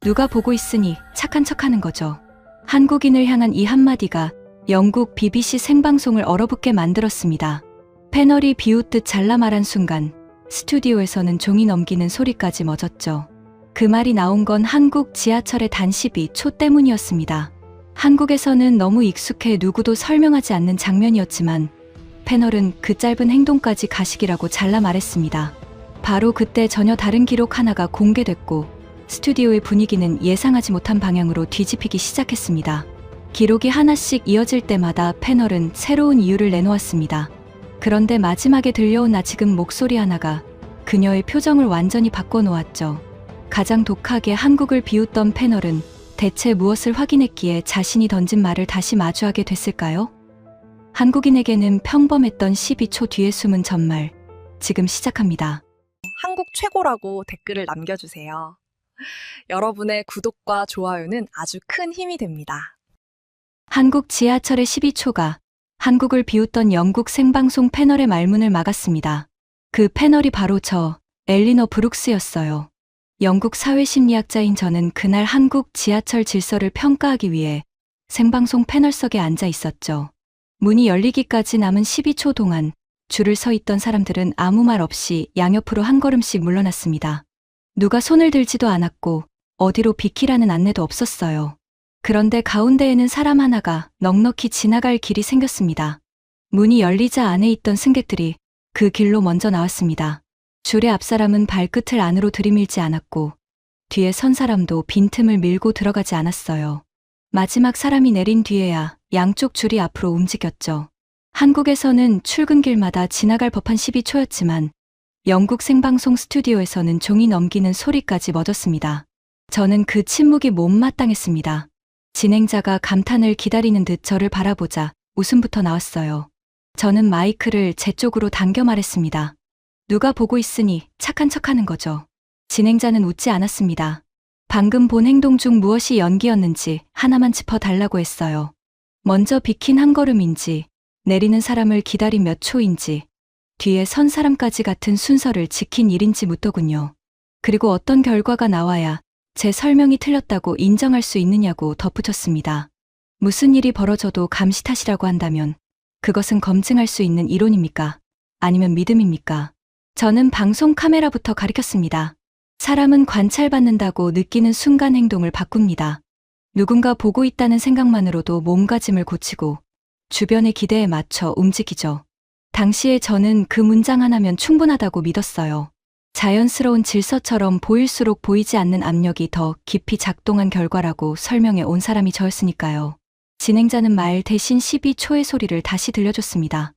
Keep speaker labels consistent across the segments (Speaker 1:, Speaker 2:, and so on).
Speaker 1: 누가 보고 있으니 착한 척하는 거죠. 한국인을 향한 이 한마디가 영국 BBC 생방송을 얼어붙게 만들었습니다. 패널이 비웃듯 잘라 말한 순간 스튜디오에서는 종이 넘기는 소리까지 멎었죠. 그 말이 나온 건 한국 지하철의 단 12초 때문이었습니다. 한국에서는 너무 익숙해 누구도 설명하지 않는 장면이었지만 패널은 그 짧은 행동까지 가식이라고 잘라 말했습니다. 바로 그때 전혀 다른 기록 하나가 공개됐고 스튜디오의 분위기는 예상하지 못한 방향으로 뒤집히기 시작했습니다. 기록이 하나씩 이어질 때마다 패널은 새로운 이유를 내놓았습니다. 그런데 마지막에 들려온 아직은 목소리 하나가 그녀의 표정을 완전히 바꿔놓았죠. 가장 독하게 한국을 비웃던 패널은 대체 무엇을 확인했기에 자신이 던진 말을 다시 마주하게 됐을까요? 한국인에게는 평범했던 12초 뒤에 숨은 전말, 지금 시작합니다.
Speaker 2: 한국 최고라고 댓글을 남겨주세요. 여러분의 구독과 좋아요는 아주 큰 힘이 됩니다.
Speaker 1: 한국 지하철의 12초가 한국을 비웃던 영국 생방송 패널의 말문을 막았습니다. 그 패널이 바로 저 엘리너 브룩스였어요. 영국 사회심리학자인 저는 그날 한국 지하철 질서를 평가하기 위해 생방송 패널석에 앉아 있었죠. 문이 열리기까지 남은 12초 동안 줄을 서 있던 사람들은 아무 말 없이 양옆으로 한 걸음씩 물러났습니다. 누가 손을 들지도 않았고 어디로 비키라는 안내도 없었어요. 그런데 가운데에는 사람 하나가 넉넉히 지나갈 길이 생겼습니다. 문이 열리자 안에 있던 승객들이 그 길로 먼저 나왔습니다. 줄의 앞사람은 발끝을 안으로 들이밀지 않았고 뒤에 선 사람도 빈틈을 밀고 들어가지 않았어요. 마지막 사람이 내린 뒤에야 양쪽 줄이 앞으로 움직였죠. 한국에서는 출근길마다 지나갈 법한 12초였지만 영국 생방송 스튜디오에서는 종이 넘기는 소리까지 멎었습니다. 저는 그 침묵이 못마땅했습니다. 진행자가 감탄을 기다리는 듯 저를 바라보자 웃음부터 나왔어요. 저는 마이크를 제 쪽으로 당겨 말했습니다. 누가 보고 있으니 착한 척하는 거죠. 진행자는 웃지 않았습니다. 방금 본 행동 중 무엇이 연기였는지 하나만 짚어달라고 했어요. 먼저 비킨 한 걸음인지, 내리는 사람을 기다린 몇 초인지, 뒤에 선 사람까지 같은 순서를 지킨 일인지 묻더군요. 그리고 어떤 결과가 나와야 제 설명이 틀렸다고 인정할 수 있느냐고 덧붙였습니다. 무슨 일이 벌어져도 감시 탓이라고 한다면 그것은 검증할 수 있는 이론입니까? 아니면 믿음입니까? 저는 방송 카메라부터 가리켰습니다. 사람은 관찰받는다고 느끼는 순간 행동을 바꿉니다. 누군가 보고 있다는 생각만으로도 몸가짐을 고치고 주변의 기대에 맞춰 움직이죠. 당시에 저는 그 문장 하나면 충분하다고 믿었어요. 자연스러운 질서처럼 보일수록 보이지 않는 압력이 더 깊이 작동한 결과라고 설명해 온 사람이 저였으니까요. 진행자는 말 대신 12초의 소리를 다시 들려줬습니다.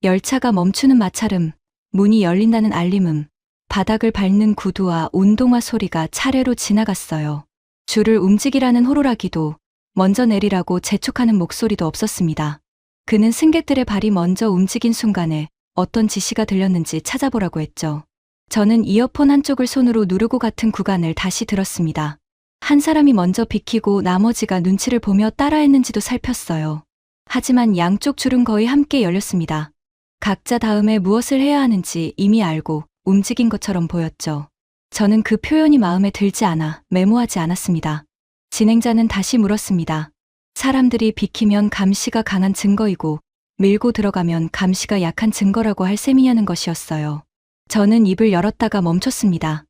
Speaker 1: 열차가 멈추는 마찰음, 문이 열린다는 알림음, 바닥을 밟는 구두와 운동화 소리가 차례로 지나갔어요. 줄을 움직이라는 호루라기도, 먼저 내리라고 재촉하는 목소리도 없었습니다. 그는 승객들의 발이 먼저 움직인 순간에 어떤 지시가 들렸는지 찾아보라고 했죠. 저는 이어폰 한쪽을 손으로 누르고 같은 구간을 다시 들었습니다. 한 사람이 먼저 비키고 나머지가 눈치를 보며 따라했는지도 살폈어요. 하지만 양쪽 줄은 거의 함께 열렸습니다. 각자 다음에 무엇을 해야 하는지 이미 알고 움직인 것처럼 보였죠. 저는 그 표현이 마음에 들지 않아 메모하지 않았습니다. 진행자는 다시 물었습니다. 사람들이 비키면 감시가 강한 증거이고 밀고 들어가면 감시가 약한 증거라고 할 셈이냐는 것이었어요. 저는 입을 열었다가 멈췄습니다.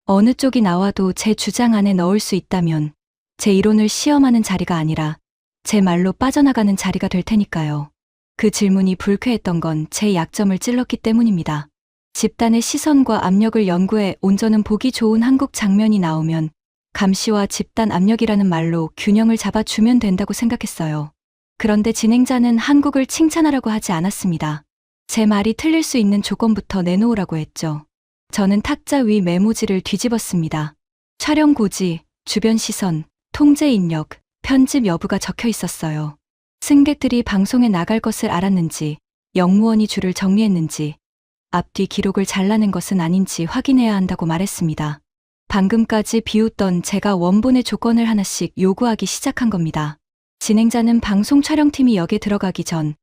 Speaker 1: 어느 쪽이 나와도 제 주장 안에 넣을 수 있다면 제 이론을 시험하는 자리가 아니라 제 말로 빠져나가는 자리가 될 테니까요. 그 질문이 불쾌했던 건 제 약점을 찔렀기 때문입니다. 집단의 시선과 압력을 연구해 온 저는 보기 좋은 한국 장면이 나오면 감시와 집단 압력이라는 말로 균형을 잡아주면 된다고 생각했어요. 그런데 진행자는 한국을 칭찬하라고 하지 않았습니다. 제 말이 틀릴 수 있는 조건부터 내놓으라고 했죠. 저는 탁자 위 메모지를 뒤집었습니다. 촬영 고지, 주변 시선, 통제 인력, 편집 여부가 적혀 있었어요. 승객들이 방송에 나갈 것을 알았는지, 역무원이 줄을 정리했는지, 앞뒤 기록을 잘라낸 것은 아닌지 확인해야 한다고 말했습니다. 방금까지 비웃던 제가 원본의 조건을 하나씩 요구하기 시작한 겁니다. 진행자는 방송 촬영팀이 역에 들어가기 전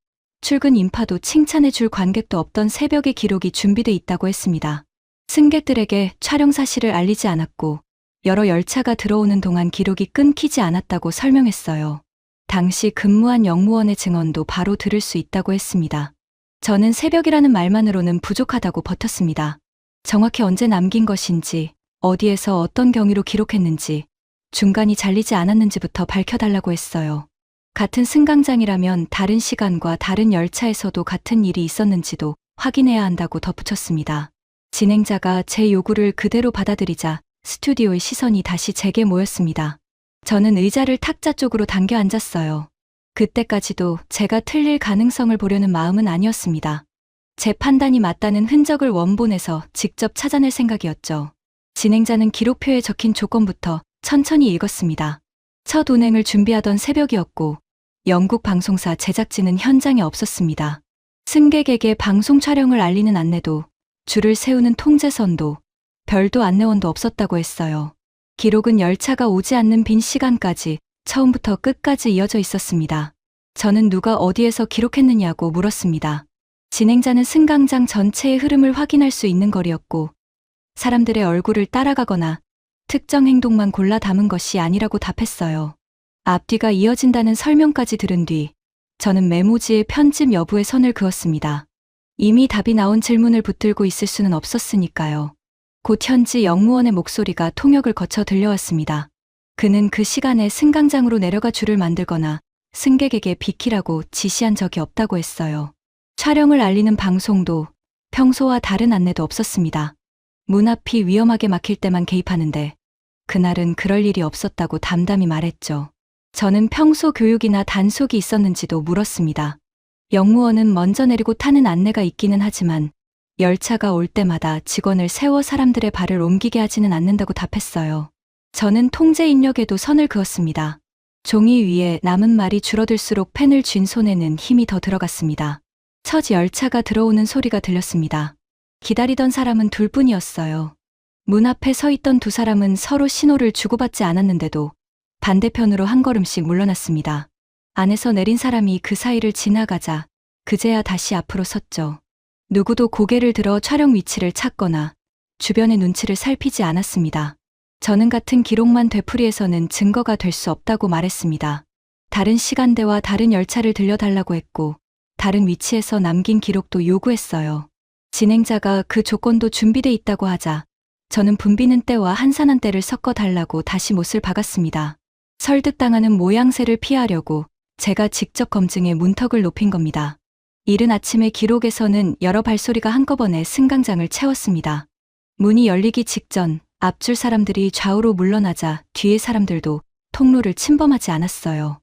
Speaker 1: 출근 인파도 칭찬해 줄 관객도 없던 새벽의 기록이 준비돼 있다고 했습니다. 승객들에게 촬영 사실을 알리지 않았고 여러 열차가 들어오는 동안 기록이 끊기지 않았다고 설명했어요. 당시 근무한 영무원의 증언도 바로 들을 수 있다고 했습니다. 저는 새벽이라는 말만으로는 부족하다고 버텼습니다. 정확히 언제 남긴 것인지, 어디에서 어떤 경위로 기록했는지, 중간이 잘리지 않았는지부터 밝혀달라고 했어요. 같은 승강장이라면 다른 시간과 다른 열차에서도 같은 일이 있었는지도 확인해야 한다고 덧붙였습니다. 진행자가 제 요구를 그대로 받아들이자 스튜디오의 시선이 다시 제게 모였습니다. 저는 의자를 탁자 쪽으로 당겨 앉았어요. 그때까지도 제가 틀릴 가능성을 보려는 마음은 아니었습니다. 제 판단이 맞다는 흔적을 원본에서 직접 찾아낼 생각이었죠. 진행자는 기록표에 적힌 조건부터 천천히 읽었습니다. 첫 운행을 준비하던 새벽이었고 영국 방송사 제작진은 현장에 없었습니다. 승객에게 방송 촬영을 알리는 안내도, 줄을 세우는 통제선도, 별도 안내원도 없었다고 했어요. 기록은 열차가 오지 않는 빈 시간까지 처음부터 끝까지 이어져 있었습니다. 저는 누가 어디에서 기록했느냐고 물었습니다. 진행자는 승강장 전체의 흐름을 확인할 수 있는 거리였고 사람들의 얼굴을 따라가거나 특정 행동만 골라 담은 것이 아니라고 답했어요. 앞뒤가 이어진다는 설명까지 들은 뒤 저는 메모지에 편집 여부에 선을 그었습니다. 이미 답이 나온 질문을 붙들고 있을 수는 없었으니까요. 곧 현지 영무원의 목소리가 통역을 거쳐 들려왔습니다. 그는 그 시간에 승강장으로 내려가 줄을 만들거나 승객에게 비키라고 지시한 적이 없다고 했어요. 촬영을 알리는 방송도 평소와 다른 안내도 없었습니다. 문 앞이 위험하게 막힐 때만 개입하는데 그날은 그럴 일이 없었다고 담담히 말했죠. 저는 평소 교육이나 단속이 있었는지도 물었습니다. 영무원은 먼저 내리고 타는 안내가 있기는 하지만 열차가 올 때마다 직원을 세워 사람들의 발을 옮기게 하지는 않는다고 답했어요. 저는 통제 입력에도 선을 그었습니다. 종이 위에 남은 말이 줄어들수록 펜을 쥔 손에는 힘이 더 들어갔습니다. 첫 열차가 들어오는 소리가 들렸습니다. 기다리던 사람은 둘뿐이었어요. 문 앞에 서 있던 두 사람은 서로 신호를 주고받지 않았는데도 반대편으로 한 걸음씩 물러났습니다. 안에서 내린 사람이 그 사이를 지나가자 그제야 다시 앞으로 섰죠. 누구도 고개를 들어 촬영 위치를 찾거나 주변의 눈치를 살피지 않았습니다. 저는 같은 기록만 되풀이해서는 증거가 될 수 없다고 말했습니다. 다른 시간대와 다른 열차를 들려달라고 했고 다른 위치에서 남긴 기록도 요구했어요. 진행자가 그 조건도 준비돼 있다고 하자 저는 붐비는 때와 한산한 때를 섞어달라고 다시 못을 박았습니다. 설득당하는 모양새를 피하려고 제가 직접 검증해 문턱을 높인 겁니다. 이른 아침의 기록에서는 여러 발소리가 한꺼번에 승강장을 채웠습니다. 문이 열리기 직전 앞줄 사람들이 좌우로 물러나자 뒤의 사람들도 통로를 침범하지 않았어요.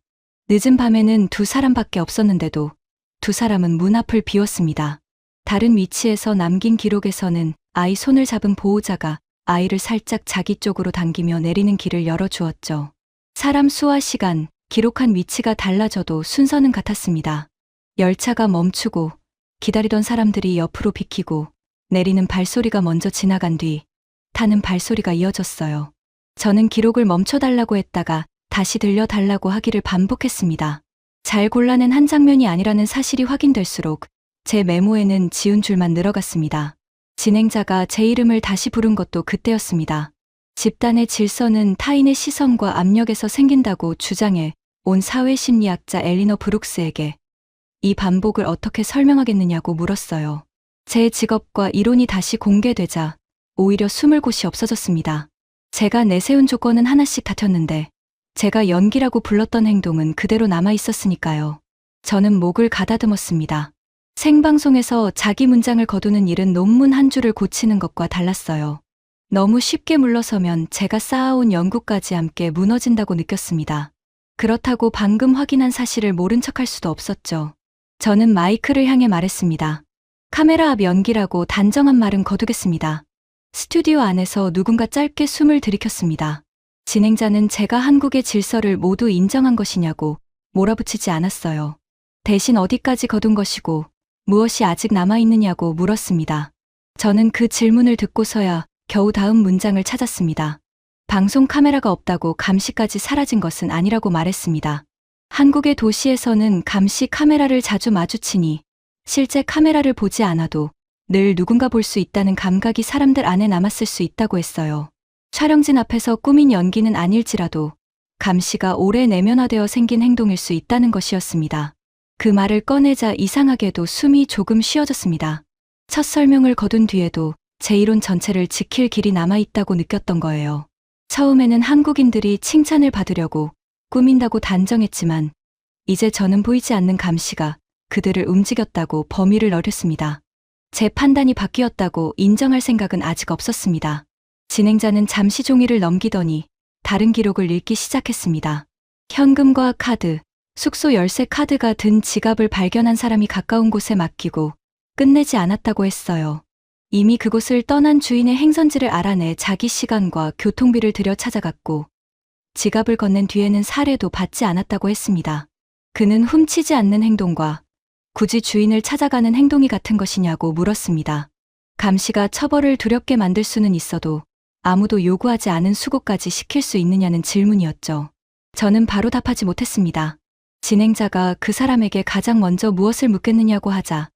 Speaker 1: 늦은 밤에는 두 사람밖에 없었는데도 두 사람은 문 앞을 비웠습니다. 다른 위치에서 남긴 기록에서는 아이 손을 잡은 보호자가 아이를 살짝 자기 쪽으로 당기며 내리는 길을 열어주었죠. 사람 수와 시간, 기록한 위치가 달라져도 순서는 같았습니다. 열차가 멈추고 기다리던 사람들이 옆으로 비키고 내리는 발소리가 먼저 지나간 뒤 타는 발소리가 이어졌어요. 저는 기록을 멈춰달라고 했다가 다시 들려달라고 하기를 반복했습니다. 잘 골라낸 한 장면이 아니라는 사실이 확인될수록 제 메모에는 지운 줄만 늘어갔습니다. 진행자가 제 이름을 다시 부른 것도 그때였습니다. 집단의 질서는 타인의 시선과 압력에서 생긴다고 주장해 온 사회심리학자 엘리너 브룩스에게 이 반복을 어떻게 설명하겠느냐고 물었어요. 제 직업과 이론이 다시 공개되자 오히려 숨을 곳이 없어졌습니다. 제가 내세운 조건은 하나씩 다퉜는데 제가 연기라고 불렀던 행동은 그대로 남아 있었으니까요. 저는 목을 가다듬었습니다. 생방송에서 자기 문장을 거두는 일은 논문 한 줄을 고치는 것과 달랐어요. 너무 쉽게 물러서면 제가 쌓아온 연구까지 함께 무너진다고 느꼈습니다. 그렇다고 방금 확인한 사실을 모른 척할 수도 없었죠. 저는 마이크를 향해 말했습니다. 카메라 앞 연기라고 단정한 말은 거두겠습니다. 스튜디오 안에서 누군가 짧게 숨을 들이켰습니다. 진행자는 제가 한국의 질서를 모두 인정한 것이냐고 몰아붙이지 않았어요. 대신 어디까지 거둔 것이고 무엇이 아직 남아있느냐고 물었습니다. 저는 그 질문을 듣고서야 겨우 다음 문장을 찾았습니다. 방송 카메라가 없다고 감시까지 사라진 것은 아니라고 말했습니다. 한국의 도시에서는 감시 카메라를 자주 마주치니 실제 카메라를 보지 않아도 늘 누군가 볼 수 있다는 감각이 사람들 안에 남았을 수 있다고 했어요. 촬영진 앞에서 꾸민 연기는 아닐지라도 감시가 오래 내면화되어 생긴 행동일 수 있다는 것이었습니다. 그 말을 꺼내자 이상하게도 숨이 조금 쉬어졌습니다. 첫 설명을 거둔 뒤에도 제 이론 전체를 지킬 길이 남아있다고 느꼈던 거예요. 처음에는 한국인들이 칭찬을 받으려고 꾸민다고 단정했지만 이제 저는 보이지 않는 감시가 그들을 움직였다고 범위를 넓혔습니다. 제 판단이 바뀌었다고 인정할 생각은 아직 없었습니다. 진행자는 잠시 종이를 넘기더니 다른 기록을 읽기 시작했습니다. 현금과 카드, 숙소 열쇠 카드가 든 지갑을 발견한 사람이 가까운 곳에 맡기고 끝내지 않았다고 했어요. 이미 그곳을 떠난 주인의 행선지를 알아내 자기 시간과 교통비를 들여 찾아갔고 지갑을 건넨 뒤에는 사례도 받지 않았다고 했습니다. 그는 훔치지 않는 행동과 굳이 주인을 찾아가는 행동이 같은 것이냐고 물었습니다. 감시가 처벌을 두렵게 만들 수는 있어도 아무도 요구하지 않은 수고까지 시킬 수 있느냐는 질문이었죠. 저는 바로 답하지 못했습니다. 진행자가 그 사람에게 가장 먼저 무엇을 묻겠느냐고 하자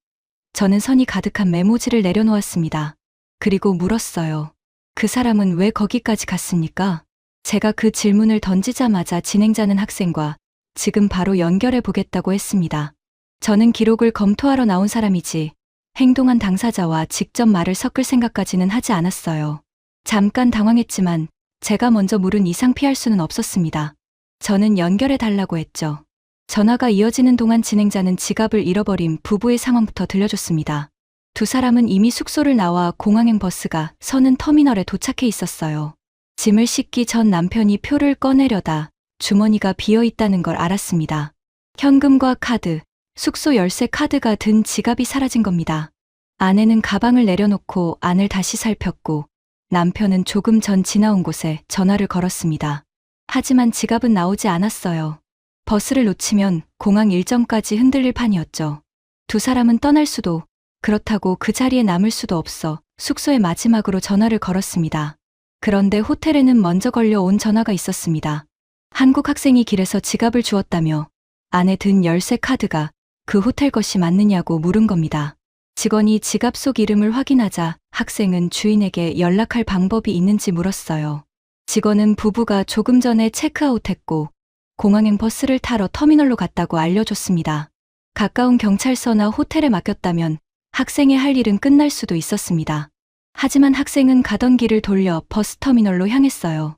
Speaker 1: 저는 선이 가득한 메모지를 내려놓았습니다. 그리고 물었어요. 그 사람은 왜 거기까지 갔습니까? 제가 그 질문을 던지자마자 진행자는 학생과 지금 바로 연결해 보겠다고 했습니다. 저는 기록을 검토하러 나온 사람이지 행동한 당사자와 직접 말을 섞을 생각까지는 하지 않았어요. 잠깐 당황했지만 제가 먼저 물은 이상 피할 수는 없었습니다. 저는 연결해 달라고 했죠. 전화가 이어지는 동안 진행자는 지갑을 잃어버린 부부의 상황부터 들려줬습니다. 두 사람은 이미 숙소를 나와 공항행 버스가 서는 터미널에 도착해 있었어요. 짐을 싣기 전 남편이 표를 꺼내려다 주머니가 비어 있다는 걸 알았습니다. 현금과 카드, 숙소 열쇠 카드가 든 지갑이 사라진 겁니다. 아내는 가방을 내려놓고 안을 다시 살폈고 남편은 조금 전 지나온 곳에 전화를 걸었습니다. 하지만 지갑은 나오지 않았어요. 버스를 놓치면 공항 일정까지 흔들릴 판이었죠. 두 사람은 떠날 수도, 그렇다고 그 자리에 남을 수도 없어 숙소에 마지막으로 전화를 걸었습니다. 그런데 호텔에는 먼저 걸려온 전화가 있었습니다. 한국 학생이 길에서 지갑을 주었다며 안에 든 열쇠 카드가 그 호텔 것이 맞느냐고 물은 겁니다. 직원이 지갑 속 이름을 확인하자 학생은 주인에게 연락할 방법이 있는지 물었어요. 직원은 부부가 조금 전에 체크아웃했고 공항행 버스를 타러 터미널로 갔다고 알려줬습니다. 가까운 경찰서나 호텔에 맡겼다면 학생의 할 일은 끝날 수도 있었습니다. 하지만 학생은 가던 길을 돌려 버스 터미널로 향했어요.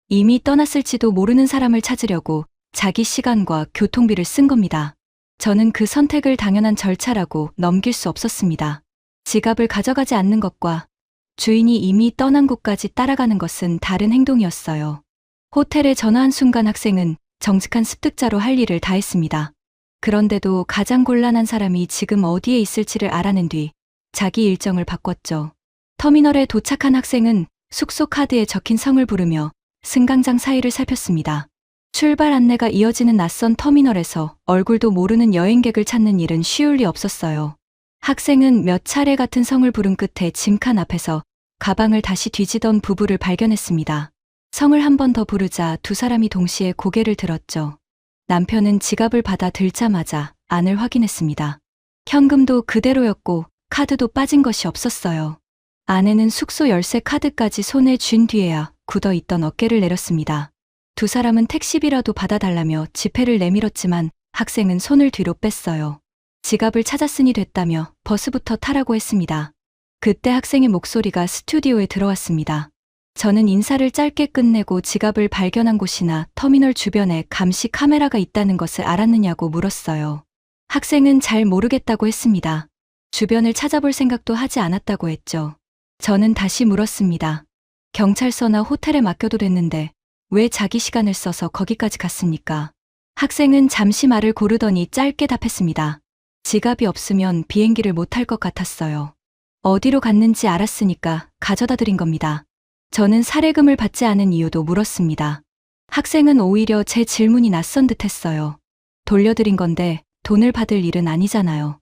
Speaker 1: 이미 떠났을지도 모르는 사람을 찾으려고 자기 시간과 교통비를 쓴 겁니다. 저는 그 선택을 당연한 절차라고 넘길 수 없었습니다. 지갑을 가져가지 않는 것과 주인이 이미 떠난 곳까지 따라가는 것은 다른 행동이었어요. 호텔에 전화한 순간 학생은 정직한 습득자로 할 일을 다했습니다. 그런데도 가장 곤란한 사람이 지금 어디에 있을지를 알아낸 뒤 자기 일정을 바꿨죠. 터미널에 도착한 학생은 숙소 카드에 적힌 성을 부르며 승강장 사이를 살폈습니다. 출발 안내가 이어지는 낯선 터미널에서 얼굴도 모르는 여행객을 찾는 일은 쉬울 리 없었어요. 학생은 몇 차례 같은 성을 부른 끝에 짐칸 앞에서 가방을 다시 뒤지던 부부를 발견했습니다. 성을 한 번 더 부르자 두 사람이 동시에 고개를 들었죠. 남편은 지갑을 받아 들자마자 안을 확인했습니다. 현금도 그대로였고 카드도 빠진 것이 없었어요. 아내는 숙소 열쇠 카드까지 손에 쥔 뒤에야 굳어있던 어깨를 내렸습니다. 두 사람은 택시비라도 받아달라며 지폐를 내밀었지만 학생은 손을 뒤로 뺐어요. 지갑을 찾았으니 됐다며 버스부터 타라고 했습니다. 그때 학생의 목소리가 스튜디오에 들어왔습니다. 저는 인사를 짧게 끝내고 지갑을 발견한 곳이나 터미널 주변에 감시 카메라가 있다는 것을 알았느냐고 물었어요. 학생은 잘 모르겠다고 했습니다. 주변을 찾아볼 생각도 하지 않았다고 했죠. 저는 다시 물었습니다. 경찰서나 호텔에 맡겨도 됐는데 왜 자기 시간을 써서 거기까지 갔습니까? 학생은 잠시 말을 고르더니 짧게 답했습니다. 지갑이 없으면 비행기를 못 탈 것 같았어요. 어디로 갔는지 알았으니까 가져다 드린 겁니다. 저는 사례금을 받지 않은 이유도 물었습니다. 학생은 오히려 제 질문이 낯선 듯 했어요. 돌려드린 건데 돈을 받을 일은 아니잖아요.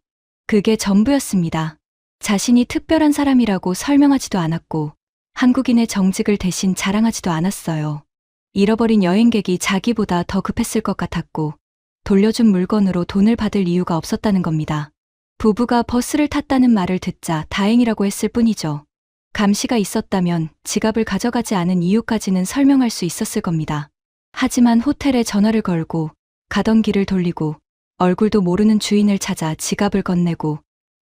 Speaker 1: 그게 전부였습니다. 자신이 특별한 사람이라고 설명하지도 않았고 한국인의 정직을 대신 자랑하지도 않았어요. 잃어버린 여행객이 자기보다 더 급했을 것 같았고 돌려준 물건으로 돈을 받을 이유가 없었다는 겁니다. 부부가 버스를 탔다는 말을 듣자 다행이라고 했을 뿐이죠. 감시가 있었다면 지갑을 가져가지 않은 이유까지는 설명할 수 있었을 겁니다. 하지만 호텔에 전화를 걸고 가던 길을 돌리고 얼굴도 모르는 주인을 찾아 지갑을 건네고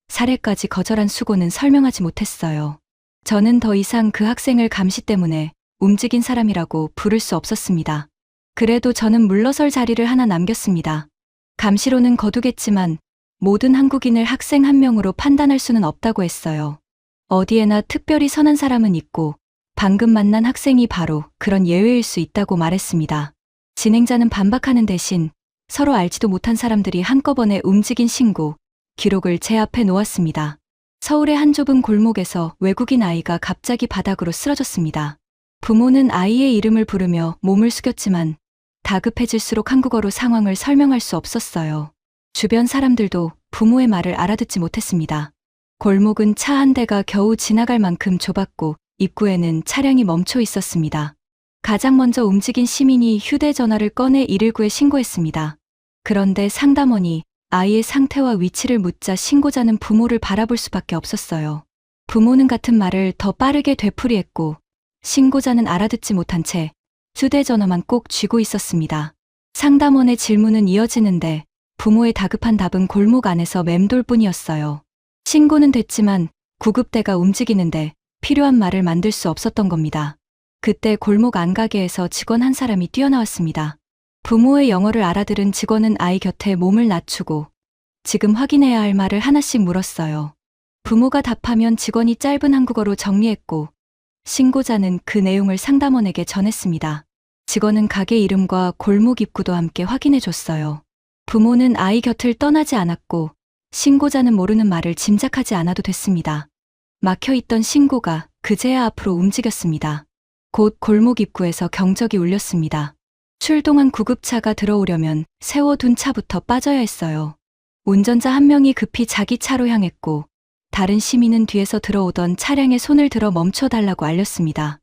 Speaker 1: 살해까지 거절한 수고는 설명하지 못했어요. 저는 더 이상 그 학생을 감시 때문에 움직인 사람이라고 부를 수 없었습니다. 그래도 저는 물러설 자리를 하나 남겼습니다. 감시로는 거두겠지만 모든 한국인을 학생 한 명으로 판단할 수는 없다고 했어요. 어디에나 특별히 선한 사람은 있고 방금 만난 학생이 바로 그런 예외일 수 있다고 말했습니다. 진행자는 반박하는 대신 서로 알지도 못한 사람들이 한꺼번에 움직인 신고, 기록을 제 앞에 놓았습니다. 서울의 한 좁은 골목에서 외국인 아이가 갑자기 바닥으로 쓰러졌습니다. 부모는 아이의 이름을 부르며 몸을 숙였지만 다급해질수록 한국어로 상황을 설명할 수 없었어요. 주변 사람들도 부모의 말을 알아듣지 못했습니다. 골목은 차 한 대가 겨우 지나갈 만큼 좁았고 입구에는 차량이 멈춰 있었습니다. 가장 먼저 움직인 시민이 휴대전화를 꺼내 119에 신고했습니다. 그런데 상담원이 아이의 상태와 위치를 묻자 신고자는 부모를 바라볼 수밖에 없었어요. 부모는 같은 말을 더 빠르게 되풀이했고 신고자는 알아듣지 못한 채 휴대전화만 꼭 쥐고 있었습니다. 상담원의 질문은 이어지는데 부모의 다급한 답은 골목 안에서 맴돌뿐이었어요. 신고는 됐지만 구급대가 움직이는데 필요한 말을 만들 수 없었던 겁니다. 그때 골목 안가게에서 직원 한 사람이 뛰어나왔습니다. 부모의 영어를 알아들은 직원은 아이 곁에 몸을 낮추고 지금 확인해야 할 말을 하나씩 물었어요. 부모가 답하면 직원이 짧은 한국어로 정리했고 신고자는 그 내용을 상담원에게 전했습니다. 직원은 가게 이름과 골목 입구도 함께 확인해 줬어요. 부모는 아이 곁을 떠나지 않았고 신고자는 모르는 말을 짐작하지 않아도 됐습니다. 막혀있던 신고가 그제야 앞으로 움직였습니다. 곧 골목 입구에서 경적이 울렸습니다. 출동한 구급차가 들어오려면 세워둔 차부터 빠져야 했어요. 운전자 한 명이 급히 자기 차로 향했고 다른 시민은 뒤에서 들어오던 차량에 손을 들어 멈춰달라고 알렸습니다.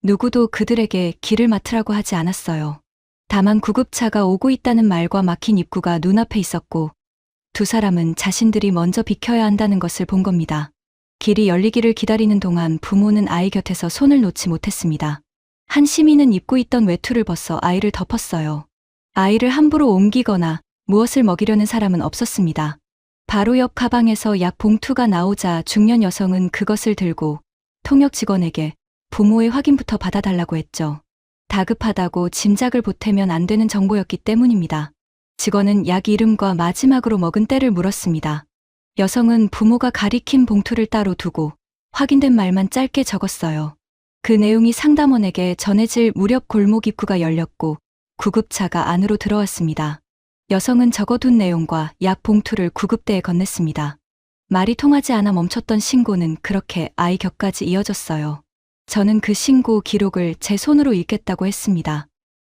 Speaker 1: 누구도 그들에게 길을 맡으라고 하지 않았어요. 다만 구급차가 오고 있다는 말과 막힌 입구가 눈앞에 있었고 두 사람은 자신들이 먼저 비켜야 한다는 것을 본 겁니다. 길이 열리기를 기다리는 동안 부모는 아이 곁에서 손을 놓지 못했습니다. 한 시민은 입고 있던 외투를 벗어 아이를 덮었어요. 아이를 함부로 옮기거나 무엇을 먹이려는 사람은 없었습니다. 바로 옆 가방에서 약 봉투가 나오자 중년 여성은 그것을 들고 통역 직원에게 부모의 확인부터 받아달라고 했죠. 다급하다고 짐작을 보태면 안 되는 정보였기 때문입니다. 직원은 약 이름과 마지막으로 먹은 때를 물었습니다. 여성은 부모가 가리킨 봉투를 따로 두고 확인된 말만 짧게 적었어요. 그 내용이 상담원에게 전해질 무렵 골목 입구가 열렸고 구급차가 안으로 들어왔습니다. 여성은 적어둔 내용과 약 봉투를 구급대에 건넸습니다. 말이 통하지 않아 멈췄던 신고는 그렇게 아이 곁까지 이어졌어요. 저는 그 신고 기록을 제 손으로 읽겠다고 했습니다.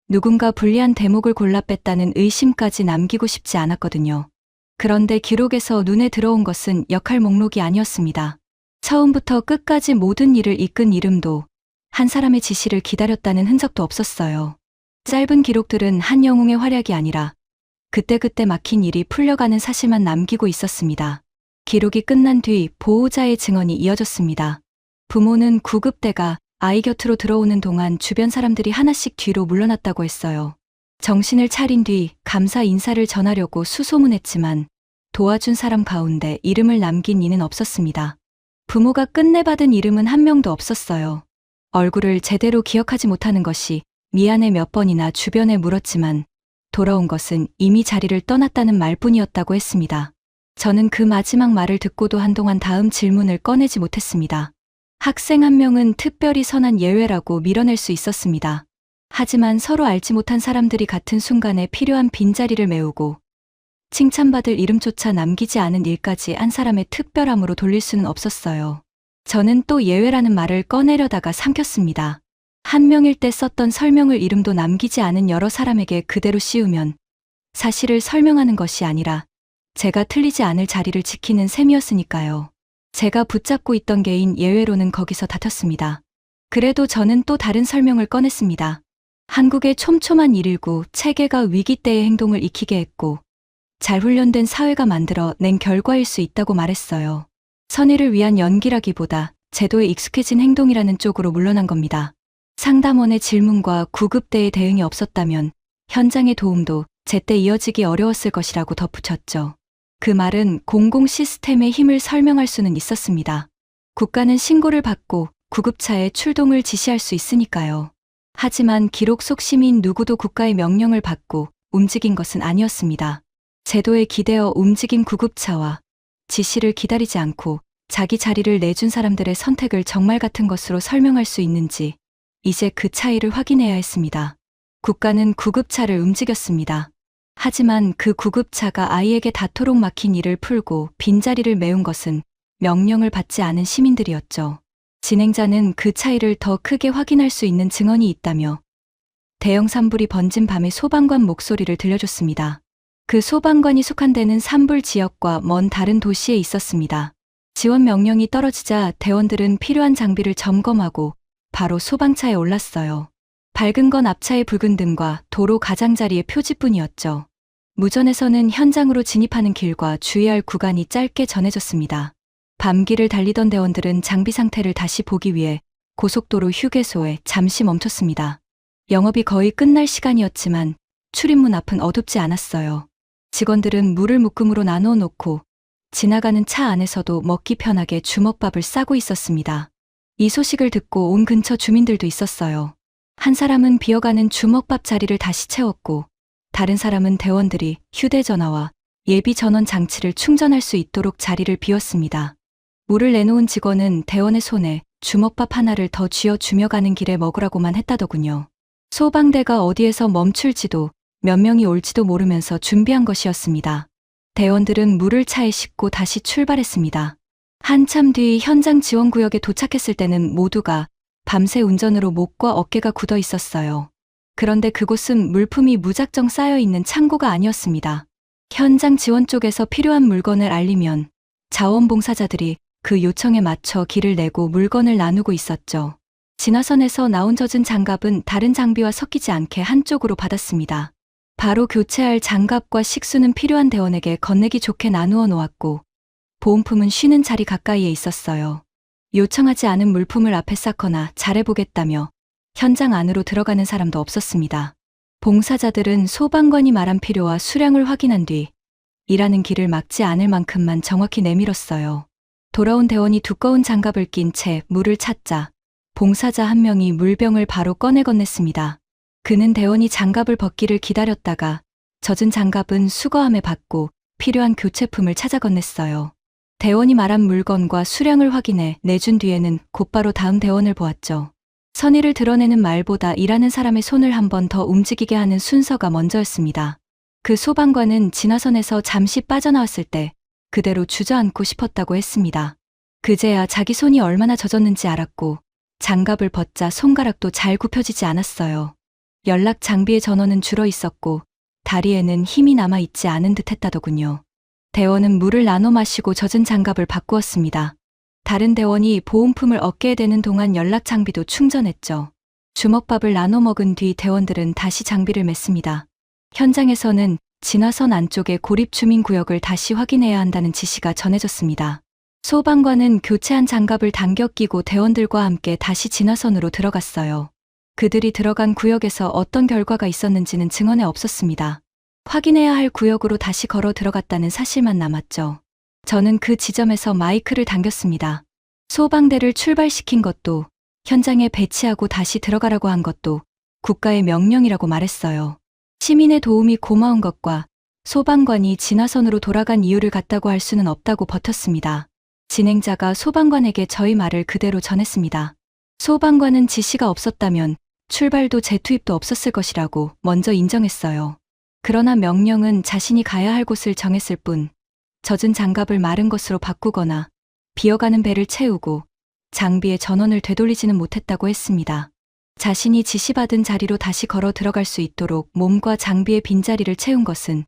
Speaker 1: 누군가 불리한 대목을 골라 뺐다는 의심까지 남기고 싶지 않았거든요. 그런데 기록에서 눈에 들어온 것은 역할 목록이 아니었습니다. 처음부터 끝까지 모든 일을 이끈 이름도 한 사람의 지시를 기다렸다는 흔적도 없었어요. 짧은 기록들은 한 영웅의 활약이 아니라 그때그때 막힌 일이 풀려가는 사실만 남기고 있었습니다. 기록이 끝난 뒤 보호자의 증언이 이어졌습니다. 부모는 구급대가 아이 곁으로 들어오는 동안 주변 사람들이 하나씩 뒤로 물러났다고 했어요. 정신을 차린 뒤 감사 인사를 전하려고 수소문했지만 도와준 사람 가운데 이름을 남긴 이는 없었습니다. 부모가 끝내 받은 이름은 한 명도 없었어요. 얼굴을 제대로 기억하지 못하는 것이 미안해 몇 번이나 주변에 물었지만 돌아온 것은 이미 자리를 떠났다는 말뿐이었다고 했습니다. 저는 그 마지막 말을 듣고도 한동안 다음 질문을 꺼내지 못했습니다. 학생 한 명은 특별히 선한 예외라고 밀어낼 수 있었습니다. 하지만 서로 알지 못한 사람들이 같은 순간에 필요한 빈자리를 메우고 칭찬받을 이름조차 남기지 않은 일까지 한 사람의 특별함으로 돌릴 수는 없었어요. 저는 또 예외라는 말을 꺼내려다가 삼켰습니다. 한 명일 때 썼던 설명을 이름도 남기지 않은 여러 사람에게 그대로 씌우면 사실을 설명하는 것이 아니라 제가 틀리지 않을 자리를 지키는 셈이었으니까요. 제가 붙잡고 있던 개인 예외로는 거기서 다퉜습니다. 그래도 저는 또 다른 설명을 꺼냈습니다. 한국의 촘촘한 119 체계가 위기 때의 행동을 익히게 했고 잘 훈련된 사회가 만들어 낸 결과일 수 있다고 말했어요. 선의를 위한 연기라기보다 제도에 익숙해진 행동이라는 쪽으로 물러난 겁니다. 상담원의 질문과 구급대의 대응이 없었다면 현장의 도움도 제때 이어지기 어려웠을 것이라고 덧붙였죠. 그 말은 공공 시스템의 힘을 설명할 수는 있었습니다. 국가는 신고를 받고 구급차의 출동을 지시할 수 있으니까요. 하지만 기록 속 시민 누구도 국가의 명령을 받고 움직인 것은 아니었습니다. 제도에 기대어 움직인 구급차와 지시를 기다리지 않고 자기 자리를 내준 사람들의 선택을 정말 같은 것으로 설명할 수 있는지 이제 그 차이를 확인해야 했습니다. 국가는 구급차를 움직였습니다. 하지만 그 구급차가 아이에게 닿도록 막힌 일을 풀고 빈자리를 메운 것은 명령을 받지 않은 시민들이었죠. 진행자는 그 차이를 더 크게 확인할 수 있는 증언이 있다며 대형 산불이 번진 밤에 소방관 목소리를 들려줬습니다. 그 소방관이 속한 데는 산불 지역과 먼 다른 도시에 있었습니다. 지원 명령이 떨어지자 대원들은 필요한 장비를 점검하고 바로 소방차에 올랐어요. 밝은 건 앞차의 붉은 등과 도로 가장자리의 표지뿐이었죠. 무전에서는 현장으로 진입하는 길과 주의할 구간이 짧게 전해졌습니다. 밤길을 달리던 대원들은 장비 상태를 다시 보기 위해 고속도로 휴게소에 잠시 멈췄습니다. 영업이 거의 끝날 시간이었지만 출입문 앞은 어둡지 않았어요. 직원들은 물을 묶음으로 나누어 놓고 지나가는 차 안에서도 먹기 편하게 주먹밥을 싸고 있었습니다. 이 소식을 듣고 온 근처 주민들도 있었어요. 한 사람은 비어가는 주먹밥 자리를 다시 채웠고 다른 사람은 대원들이 휴대전화와 예비 전원 장치를 충전할 수 있도록 자리를 비웠습니다. 물을 내놓은 직원은 대원의 손에 주먹밥 하나를 더 쥐어주며 가는 길에 먹으라고만 했다더군요. 소방대가 어디에서 멈출지도 몇 명이 올지도 모르면서 준비한 것이었습니다. 대원들은 물을 차에 싣고 다시 출발했습니다. 한참 뒤 현장 지원구역에 도착했을 때는 모두가 밤새 운전으로 목과 어깨가 굳어 있었어요. 그런데 그곳은 물품이 무작정 쌓여있는 창고가 아니었습니다. 현장 지원 쪽에서 필요한 물건을 알리면 자원봉사자들이 그 요청에 맞춰 길을 내고 물건을 나누고 있었죠. 진화선에서 나온 젖은 장갑은 다른 장비와 섞이지 않게 한쪽으로 받았습니다. 바로 교체할 장갑과 식수는 필요한 대원에게 건네기 좋게 나누어 놓았고 보온품은 쉬는 자리 가까이에 있었어요. 요청하지 않은 물품을 앞에 쌓거나 잘해보겠다며 현장 안으로 들어가는 사람도 없었습니다. 봉사자들은 소방관이 말한 필요와 수량을 확인한 뒤 일하는 길을 막지 않을 만큼만 정확히 내밀었어요. 돌아온 대원이 두꺼운 장갑을 낀 채 물을 찾자 봉사자 한 명이 물병을 바로 꺼내 건넸습니다. 그는 대원이 장갑을 벗기를 기다렸다가 젖은 장갑은 수거함에 받고 필요한 교체품을 찾아 건넸어요. 대원이 말한 물건과 수량을 확인해 내준 뒤에는 곧바로 다음 대원을 보았죠. 선의를 드러내는 말보다 일하는 사람의 손을 한 번 더 움직이게 하는 순서가 먼저였습니다. 그 소방관은 진화선에서 잠시 빠져나왔을 때 그대로 주저앉고 싶었다고 했습니다. 그제야 자기 손이 얼마나 젖었는지 알았고 장갑을 벗자 손가락도 잘 굽혀지지 않았어요. 연락 장비의 전원은 줄어 있었고 다리에는 힘이 남아 있지 않은 듯 했다더군요. 대원은 물을 나눠 마시고 젖은 장갑을 바꾸었습니다. 다른 대원이 보온품을 어깨에 대는 동안 연락 장비도 충전했죠. 주먹밥을 나눠 먹은 뒤 대원들은 다시 장비를 맸습니다. 현장에서는 진화선 안쪽의 고립 주민 구역을 다시 확인해야 한다는 지시가 전해졌습니다. 소방관은 교체한 장갑을 당겨 끼고 대원들과 함께 다시 진화선으로 들어갔어요. 그들이 들어간 구역에서 어떤 결과가 있었는지는 증언에 없었습니다. 확인해야 할 구역으로 다시 걸어 들어갔다는 사실만 남았죠. 저는 그 지점에서 마이크를 당겼습니다. 소방대를 출발시킨 것도 현장에 배치하고 다시 들어가라고 한 것도 국가의 명령이라고 말했어요. 시민의 도움이 고마운 것과 소방관이 진화선으로 돌아간 이유를 같다고 할 수는 없다고 버텼습니다. 진행자가 소방관에게 저희 말을 그대로 전했습니다. 소방관은 지시가 없었다면 출발도 재투입도 없었을 것이라고 먼저 인정했어요. 그러나 명령은 자신이 가야 할 곳을 정했을 뿐 젖은 장갑을 마른 것으로 바꾸거나 비어가는 배를 채우고 장비의 전원을 되돌리지는 못했다고 했습니다. 자신이 지시받은 자리로 다시 걸어 들어갈 수 있도록 몸과 장비의 빈자리를 채운 것은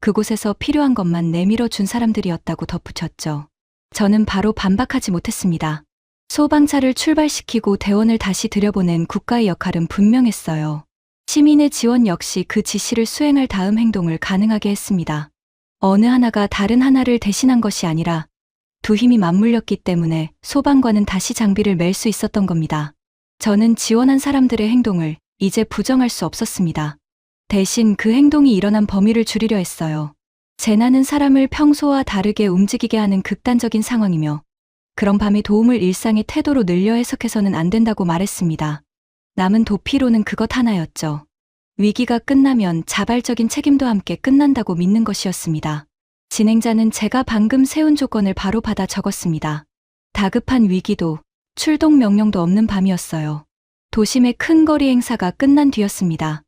Speaker 1: 그곳에서 필요한 것만 내밀어 준 사람들이었다고 덧붙였죠. 저는 바로 반박하지 못했습니다. 소방차를 출발시키고 대원을 다시 들여보낸 국가의 역할은 분명했어요. 시민의 지원 역시 그 지시를 수행할 다음 행동을 가능하게 했습니다. 어느 하나가 다른 하나를 대신한 것이 아니라 두 힘이 맞물렸기 때문에 소방관은 다시 장비를 맬 수 있었던 겁니다. 저는 지원한 사람들의 행동을 이제 부정할 수 없었습니다. 대신 그 행동이 일어난 범위를 줄이려 했어요. 재난은 사람을 평소와 다르게 움직이게 하는 극단적인 상황이며 그런 밤의 도움을 일상의 태도로 늘려 해석해서는 안 된다고 말했습니다. 남은 도피로는 그것 하나였죠. 위기가 끝나면 자발적인 책임도 함께 끝난다고 믿는 것이었습니다. 진행자는 제가 방금 세운 조건을 바로 받아 적었습니다. 다급한 위기도 출동 명령도 없는 밤이었어요. 도심의 큰 거리 행사가 끝난 뒤였습니다.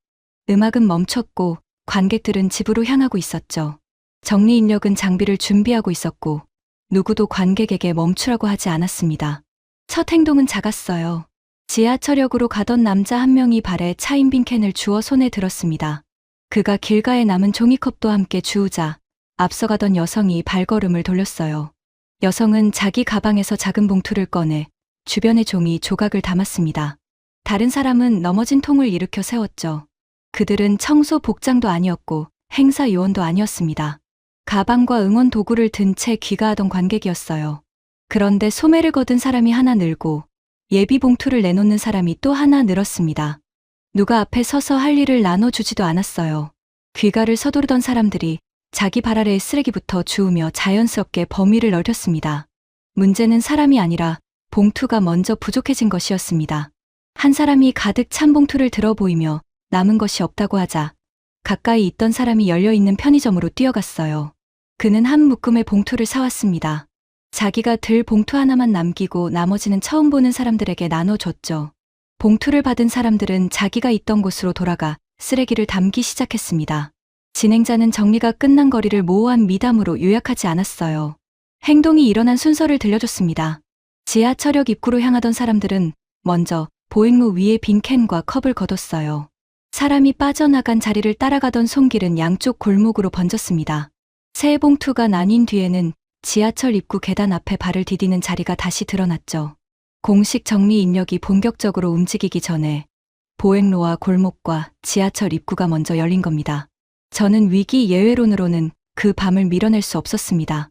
Speaker 1: 음악은 멈췄고 관객들은 집으로 향하고 있었죠. 정리 인력은 장비를 준비하고 있었고 누구도 관객에게 멈추라고 하지 않았습니다. 첫 행동은 작았어요. 지하철역으로 가던 남자 한 명이 발에 차인 빈캔을 주워 손에 들었습니다. 그가 길가에 남은 종이컵도 함께 주우자 앞서가던 여성이 발걸음을 돌렸어요. 여성은 자기 가방에서 작은 봉투를 꺼내 주변의 종이 조각을 담았습니다. 다른 사람은 넘어진 통을 일으켜 세웠죠. 그들은 청소 복장도 아니었고 행사 요원도 아니었습니다. 가방과 응원 도구를 든 채 귀가하던 관객이었어요. 그런데 소매를 거둔 사람이 하나 늘고 예비 봉투를 내놓는 사람이 또 하나 늘었습니다. 누가 앞에 서서 할 일을 나눠주지도 않았어요. 귀가를 서두르던 사람들이 자기 발 아래의 쓰레기부터 주우며 자연스럽게 범위를 넓혔습니다. 문제는 사람이 아니라 봉투가 먼저 부족해진 것이었습니다. 한 사람이 가득 찬 봉투를 들어 보이며 남은 것이 없다고 하자 가까이 있던 사람이 열려있는 편의점으로 뛰어갔어요. 그는 한 묶음의 봉투를 사왔습니다. 자기가 들 봉투 하나만 남기고 나머지는 처음 보는 사람들에게 나눠줬죠. 봉투를 받은 사람들은 자기가 있던 곳으로 돌아가 쓰레기를 담기 시작했습니다. 진행자는 정리가 끝난 거리를 모호한 미담으로 요약하지 않았어요. 행동이 일어난 순서를 들려줬습니다. 지하철역 입구로 향하던 사람들은 먼저 보행로 위에 빈 캔과 컵을 거뒀어요. 사람이 빠져나간 자리를 따라가던 손길은 양쪽 골목으로 번졌습니다. 새 봉투가 나뉜 뒤에는 지하철 입구 계단 앞에 발을 디디는 자리가 다시 드러났죠. 공식 정리 인력이 본격적으로 움직이기 전에 보행로와 골목과 지하철 입구가 먼저 열린 겁니다. 저는 위기 예외론으로는 그 밤을 밀어낼 수 없었습니다.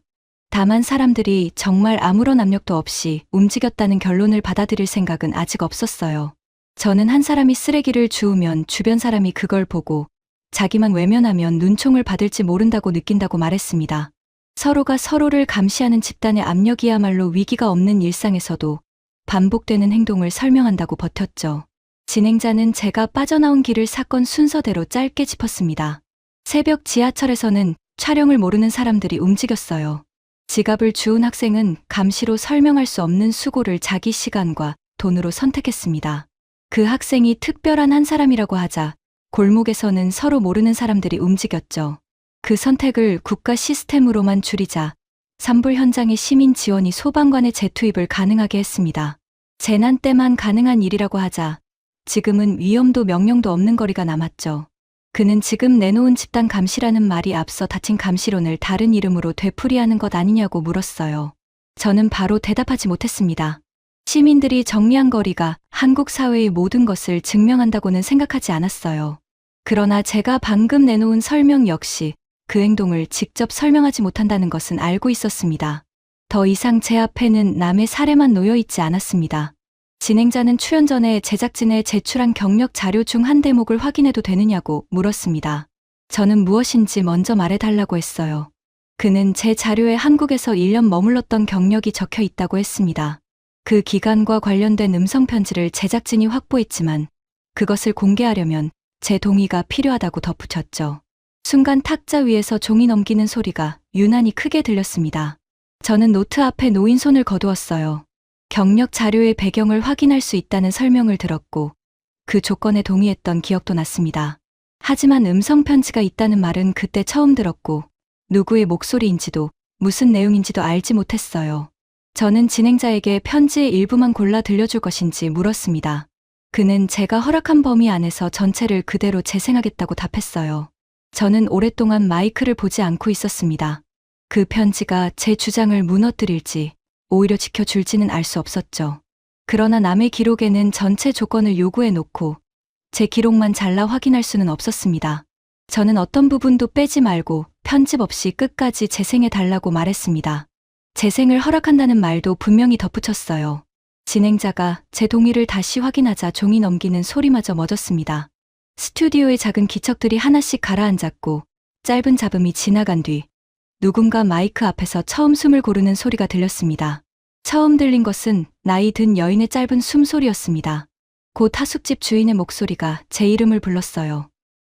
Speaker 1: 다만 사람들이 정말 아무런 압력도 없이 움직였다는 결론을 받아들일 생각은 아직 없었어요. 저는 한 사람이 쓰레기를 주우면 주변 사람이 그걸 보고 자기만 외면하면 눈총을 받을지 모른다고 느낀다고 말했습니다. 서로가 서로를 감시하는 집단의 압력이야말로 위기가 없는 일상에서도 반복되는 행동을 설명한다고 버텼죠. 진행자는 제가 빠져나온 길을 사건 순서대로 짧게 짚었습니다. 새벽 지하철에서는 촬영을 모르는 사람들이 움직였어요. 지갑을 주운 학생은 감시로 설명할 수 없는 수고를 자기 시간과 돈으로 선택했습니다. 그 학생이 특별한 한 사람이라고 하자 골목에서는 서로 모르는 사람들이 움직였죠. 그 선택을 국가 시스템으로만 줄이자 산불 현장의 시민 지원이 소방관의 재투입을 가능하게 했습니다. 재난 때만 가능한 일이라고 하자 지금은 위험도 명령도 없는 거리가 남았죠. 그는 지금 내놓은 집단 감시라는 말이 앞서 다친 감시론을 다른 이름으로 되풀이하는 것 아니냐고 물었어요. 저는 바로 대답하지 못했습니다. 시민들이 정리한 거리가 한국 사회의 모든 것을 증명한다고는 생각하지 않았어요. 그러나 제가 방금 내놓은 설명 역시 그 행동을 직접 설명하지 못한다는 것은 알고 있었습니다. 더 이상 제 앞에는 남의 사례만 놓여 있지 않았습니다. 진행자는 출연 전에 제작진에 제출한 경력 자료 중 한 대목을 확인해도 되느냐고 물었습니다. 저는 무엇인지 먼저 말해달라고 했어요. 그는 제 자료에 한국에서 1년 머물렀던 경력이 적혀 있다고 했습니다. 그 기간과 관련된 음성 편지를 제작진이 확보했지만 그것을 공개하려면 제 동의가 필요하다고 덧붙였죠. 순간 탁자 위에서 종이 넘기는 소리가 유난히 크게 들렸습니다. 저는 노트 앞에 놓인 손을 거두었어요. 경력 자료의 배경을 확인할 수 있다는 설명을 들었고 그 조건에 동의했던 기억도 났습니다. 하지만 음성 편지가 있다는 말은 그때 처음 들었고 누구의 목소리인지도 무슨 내용인지도 알지 못했어요. 저는 진행자에게 편지의 일부만 골라 들려줄 것인지 물었습니다. 그는 제가 허락한 범위 안에서 전체를 그대로 재생하겠다고 답했어요. 저는 오랫동안 마이크를 보지 않고 있었습니다. 그 편지가 제 주장을 무너뜨릴지 오히려 지켜줄지는 알 수 없었죠. 그러나 남의 기록에는 전체 조건을 요구해 놓고 제 기록만 잘라 확인할 수는 없었습니다. 저는 어떤 부분도 빼지 말고 편집 없이 끝까지 재생해 달라고 말했습니다. 재생을 허락한다는 말도 분명히 덧붙였어요. 진행자가 제 동의를 다시 확인하자 종이 넘기는 소리마저 멎었습니다. 스튜디오의 작은 기척들이 하나씩 가라앉았고 짧은 잡음이 지나간 뒤 누군가 마이크 앞에서 처음 숨을 고르는 소리가 들렸습니다. 처음 들린 것은 나이 든 여인의 짧은 숨소리였습니다. 곧 하숙집 주인의 목소리가 제 이름을 불렀어요.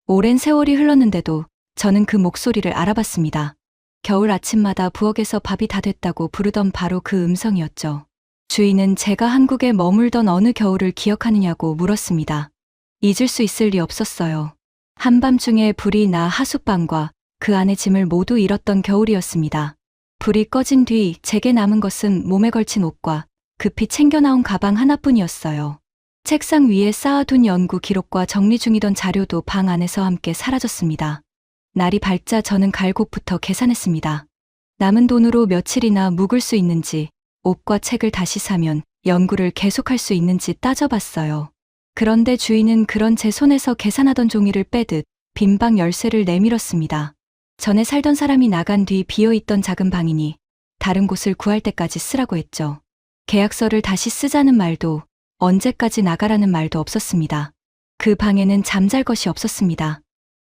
Speaker 1: 오랜 세월이 흘렀는데도 저는 그 목소리를 알아봤습니다. 겨울 아침마다 부엌에서 밥이 다 됐다고 부르던 바로 그 음성이었죠. 주인은 제가 한국에 머물던 어느 겨울을 기억하느냐고 물었습니다. 잊을 수 있을 리 없었어요. 한밤중에 불이 나 하숙방과 그 안의 짐을 모두 잃었던 겨울이었습니다. 불이 꺼진 뒤 제게 남은 것은 몸에 걸친 옷과 급히 챙겨 나온 가방 하나뿐이었어요. 책상 위에 쌓아둔 연구 기록과 정리 중이던 자료도 방 안에서 함께 사라졌습니다. 날이 밝자 저는 갈곳부터 계산했습니다. 남은 돈으로 며칠이나 묵을 수 있는지, 옷과 책을 다시 사면 연구를 계속할 수 있는지 따져봤어요. 그런데 주인은 그런 제 손에서 계산하던 종이를 빼듯 빈 방 열쇠를 내밀었습니다. 전에 살던 사람이 나간 뒤 비어있던 작은 방이니 다른 곳을 구할 때까지 쓰라고 했죠. 계약서를 다시 쓰자는 말도 언제까지 나가라는 말도 없었습니다. 그 방에는 잠잘 것이 없었습니다.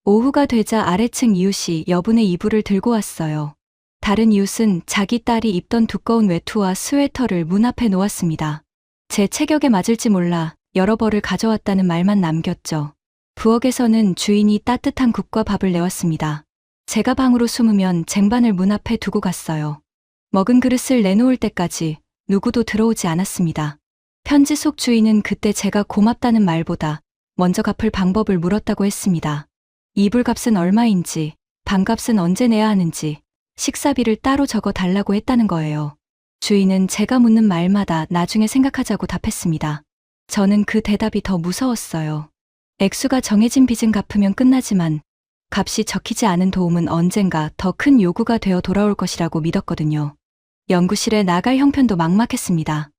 Speaker 1: 오후가 되자 아래층 이웃이 여분의 이불을 들고 왔어요. 다른 이웃은 자기 딸이 입던 두꺼운 외투와 스웨터를 문 앞에 놓았습니다. 제 체격에 맞을지 몰라 여러 벌을 가져왔다는 말만 남겼죠. 부엌에서는 주인이 따뜻한 국과 밥을 내왔습니다. 제가 방으로 숨으면 쟁반을 문 앞에 두고 갔어요. 먹은 그릇을 내놓을 때까지 누구도 들어오지 않았습니다. 편지 속 주인은 그때 제가 고맙다는 말보다 먼저 갚을 방법을 물었다고 했습니다. 이불값은 얼마인지, 방값은 언제 내야 하는지, 식사비를 따로 적어 달라고 했다는 거예요. 주인은 제가 묻는 말마다 나중에 생각하자고 답했습니다. 저는 그 대답이 더 무서웠어요. 액수가 정해진 빚은 갚으면 끝나지만 값이 적히지 않은 도움은 언젠가 더 큰 요구가 되어 돌아올 것이라고 믿었거든요. 연구실에 나갈 형편도 막막했습니다.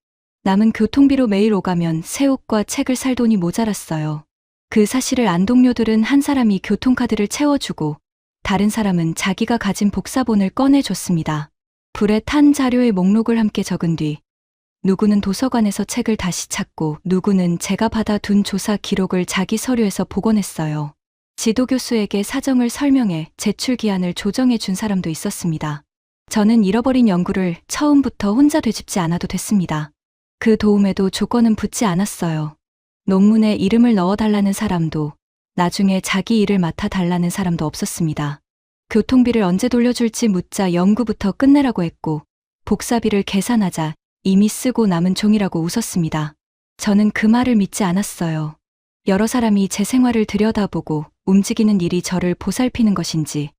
Speaker 1: 남은 교통비로 매일 오가면 새 옷과 책을 살 돈이 모자랐어요. 그 사실을 안 동료들은 한 사람이 교통카드를 채워주고 다른 사람은 자기가 가진 복사본을 꺼내줬습니다. 불에 탄 자료의 목록을 함께 적은 뒤 누구는 도서관에서 책을 다시 찾고 누구는 제가 받아둔 조사 기록을 자기 서류에서 복원했어요. 지도교수에게 사정을 설명해 제출 기한을 조정해 준 사람도 있었습니다. 저는 잃어버린 연구를 처음부터 혼자 되짚지 않아도 됐습니다. 그 도움에도 조건은 붙지 않았어요. 논문에 이름을 넣어달라는 사람도 나중에 자기 일을 맡아달라는 사람도 없었습니다. 교통비를 언제 돌려줄지 묻자 연구부터 끝내라고 했고 복사비를 계산하자 이미 쓰고 남은 종이라고 웃었습니다. 저는 그 말을 믿지 않았어요. 여러 사람이 제 생활을 들여다보고 움직이는 일이 저를 보살피는 것인지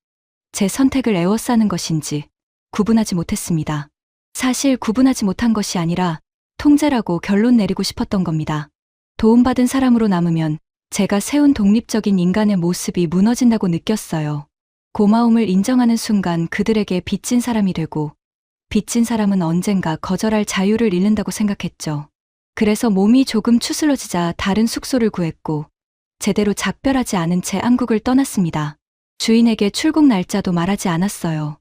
Speaker 1: 제 선택을 에워싸는 것인지 구분하지 못했습니다. 사실 구분하지 못한 것이 아니라 통제라고 결론 내리고 싶었던 겁니다. 도움받은 사람으로 남으면 제가 세운 독립적인 인간의 모습이 무너진다고 느꼈어요. 고마움을 인정하는 순간 그들에게 빚진 사람이 되고 빚진 사람은 언젠가 거절할 자유를 잃는다고 생각했죠. 그래서 몸이 조금 추슬러지자 다른 숙소를 구했고 제대로 작별하지 않은 채 한국을 떠났습니다. 주인에게 출국 날짜도 말하지 않았어요.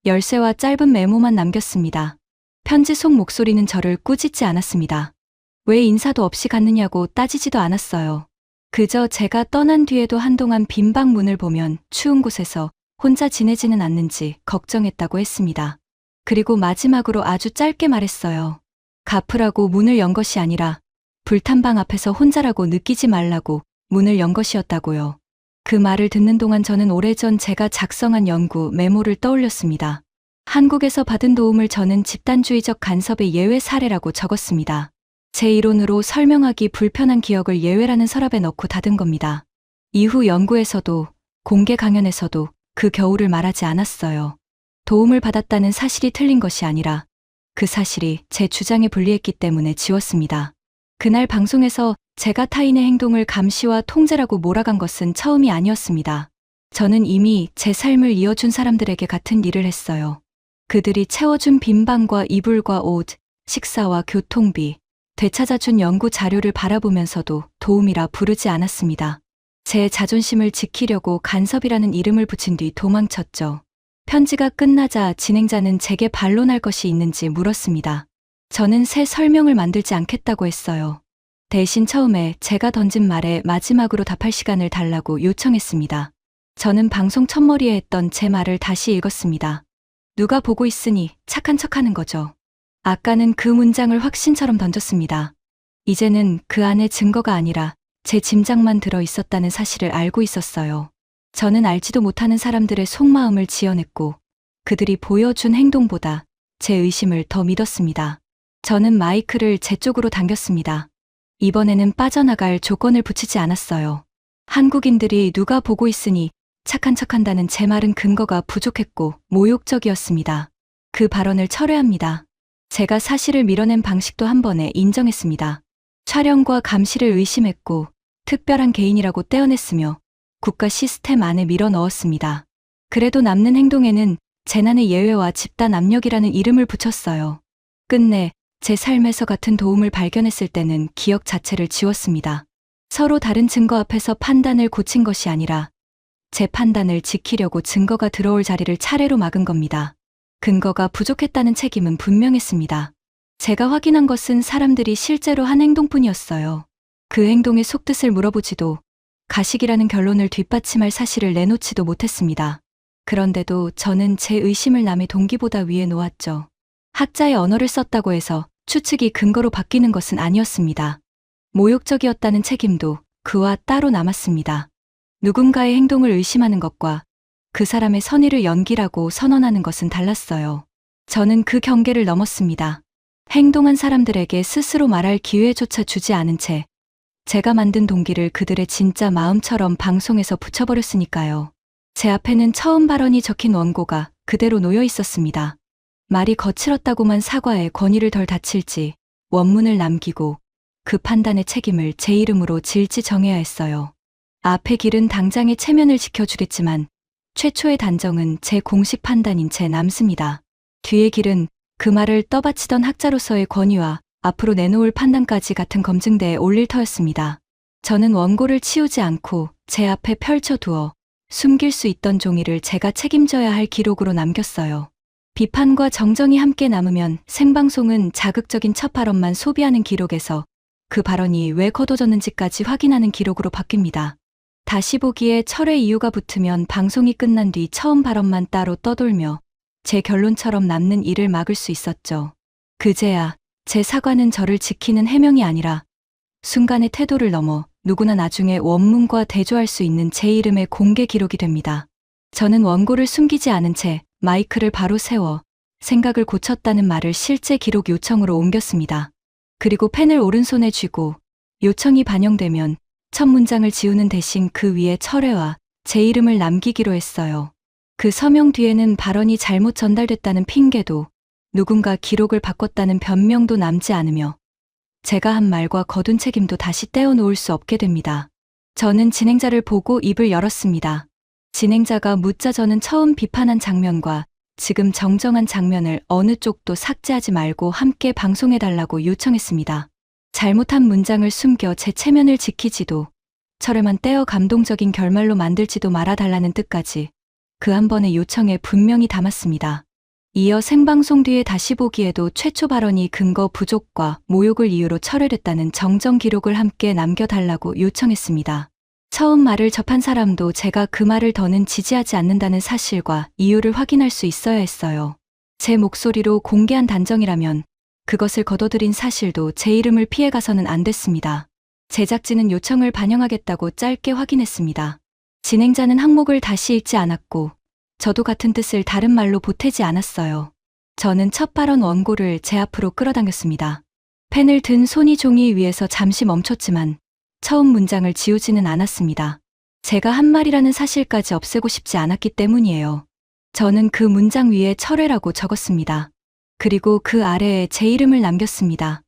Speaker 1: 열쇠와 짧은 메모만 남겼습니다. 편지 속 목소리는 저를 꾸짖지 않았습니다. 왜 인사도 없이 갔느냐고 따지지도 않았어요. 그저 제가 떠난 뒤에도 한동안 빈 방 문을 보면 추운 곳에서 혼자 지내지는 않는지 걱정했다고 했습니다. 그리고 마지막으로 아주 짧게 말했어요. 갚으라고 문을 연 것이 아니라 불탄 방 앞에서 혼자라고 느끼지 말라고 문을 연 것이었다고요. 그 말을 듣는 동안 저는 오래전 제가 작성한 연구 메모를 떠올렸습니다. 한국에서 받은 도움을 저는 집단주의적 간섭의 예외 사례라고 적었습니다. 제 이론으로 설명하기 불편한 기억을 예외라는 서랍에 넣고 닫은 겁니다. 이후 연구에서도 공개 강연에서도 그 겨울을 말하지 않았어요. 도움을 받았다는 사실이 틀린 것이 아니라 그 사실이 제 주장에 불리했기 때문에 지웠습니다. 그날 방송에서 제가 타인의 행동을 감시와 통제라고 몰아간 것은 처음이 아니었습니다. 저는 이미 제 삶을 이어준 사람들에게 같은 일을 했어요. 그들이 채워준 빈 방과 이불과 옷, 식사와 교통비, 되찾아준 연구 자료를 바라보면서도 도움이라 부르지 않았습니다. 제 자존심을 지키려고 간섭이라는 이름을 붙인 뒤 도망쳤죠. 편지가 끝나자 진행자는 제게 반론할 것이 있는지 물었습니다. 저는 새 설명을 만들지 않겠다고 했어요. 대신 처음에 제가 던진 말에 마지막으로 답할 시간을 달라고 요청했습니다. 저는 방송 첫머리에 했던 제 말을 다시 읽었습니다. 누가 보고 있으니 착한 척하는 거죠. 아까는 그 문장을 확신처럼 던졌습니다. 이제는 그 안에 증거가 아니라 제 짐작만 들어 있었다는 사실을 알고 있었어요. 저는 알지도 못하는 사람들의 속마음을 지어냈고 그들이 보여준 행동보다 제 의심을 더 믿었습니다. 저는 마이크를 제 쪽으로 당겼습니다. 이번에는 빠져나갈 조건을 붙이지 않았어요. 한국인들이 누가 보고 있으니 착한 척한다는 제 말은 근거가 부족했고 모욕적이었습니다. 그 발언을 철회합니다. 제가 사실을 밀어낸 방식도 한 번에 인정했습니다. 촬영과 감시를 의심했고 특별한 개인이라고 떼어냈으며 국가 시스템 안에 밀어넣었습니다. 그래도 남는 행동에는 재난의 예외와 집단 압력이라는 이름을 붙였어요. 끝내 제 삶에서 같은 도움을 발견했을 때는 기억 자체를 지웠습니다. 서로 다른 증거 앞에서 판단을 고친 것이 아니라 제 판단을 지키려고 증거가 들어올 자리를 차례로 막은 겁니다. 근거가 부족했다는 책임은 분명했습니다. 제가 확인한 것은 사람들이 실제로 한 행동뿐이었어요. 그 행동의 속뜻을 물어보지도 가식이라는 결론을 뒷받침할 사실을 내놓지도 못했습니다. 그런데도 저는 제 의심을 남의 동기보다 위에 놓았죠. 학자의 언어를 썼다고 해서 추측이 근거로 바뀌는 것은 아니었습니다. 모욕적이었다는 책임도 그와 따로 남았습니다. 누군가의 행동을 의심하는 것과 그 사람의 선의를 연기라고 선언하는 것은 달랐어요. 저는 그 경계를 넘었습니다. 행동한 사람들에게 스스로 말할 기회조차 주지 않은 채 제가 만든 동기를 그들의 진짜 마음처럼 방송에서 붙여버렸으니까요. 제 앞에는 처음 발언이 적힌 원고가 그대로 놓여 있었습니다. 말이 거칠었다고만 사과해 권위를 덜 다칠지 원문을 남기고 그 판단의 책임을 제 이름으로 질지 정해야 했어요. 앞의 길은 당장의 체면을 지켜주겠지만 최초의 단정은 제 공식 판단인 채 남습니다. 뒤의 길은 그 말을 떠받치던 학자로서의 권위와 앞으로 내놓을 판단까지 같은 검증대에 올릴 터였습니다. 저는 원고를 치우지 않고 제 앞에 펼쳐두어 숨길 수 있던 종이를 제가 책임져야 할 기록으로 남겼어요. 비판과 정정이 함께 남으면 생방송은 자극적인 첫 발언만 소비하는 기록에서 그 발언이 왜 거둬졌는지까지 확인하는 기록으로 바뀝니다. 다시 보기에 철회 이유가 붙으면 방송이 끝난 뒤 처음 발언만 따로 떠돌며 제 결론처럼 남는 일을 막을 수 있었죠. 그제야 제 사과는 저를 지키는 해명이 아니라 순간의 태도를 넘어 누구나 나중에 원문과 대조할 수 있는 제 이름의 공개 기록이 됩니다. 저는 원고를 숨기지 않은 채 마이크를 바로 세워 생각을 고쳤다는 말을 실제 기록 요청으로 옮겼습니다. 그리고 펜을 오른손에 쥐고 요청이 반영되면 첫 문장을 지우는 대신 그 위에 철회와 제 이름을 남기기로 했어요. 그 서명 뒤에는 발언이 잘못 전달됐다는 핑계도 누군가 기록을 바꿨다는 변명도 남지 않으며 제가 한 말과 거둔 책임도 다시 떼어놓을 수 없게 됩니다. 저는 진행자를 보고 입을 열었습니다. 진행자가 묻자 저는 처음 비판한 장면과 지금 정정한 장면을 어느 쪽도 삭제하지 말고 함께 방송해달라고 요청했습니다. 잘못한 문장을 숨겨 제 체면을 지키지도 철회만 떼어 감동적인 결말로 만들지도 말아달라는 뜻까지 그 한 번의 요청에 분명히 담았습니다. 이어 생방송 뒤에 다시 보기에도 최초 발언이 근거 부족과 모욕을 이유로 철회됐다는 정정 기록을 함께 남겨달라고 요청했습니다. 처음 말을 접한 사람도 제가 그 말을 더는 지지하지 않는다는 사실과 이유를 확인할 수 있어야 했어요. 제 목소리로 공개한 단정이라면 그것을 거둬들인 사실도 제 이름을 피해가서는 안 됐습니다. 제작진은 요청을 반영하겠다고 짧게 확인했습니다. 진행자는 항목을 다시 읽지 않았고 저도 같은 뜻을 다른 말로 보태지 않았어요. 저는 첫 발언 원고를 제 앞으로 끌어당겼습니다. 펜을 든 손이 종이 위에서 잠시 멈췄지만 처음 문장을 지우지는 않았습니다. 제가 한 말이라는 사실까지 없애고 싶지 않았기 때문이에요. 저는 그 문장 위에 철회라고 적었습니다. 그리고 그 아래에 제 이름을 남겼습니다.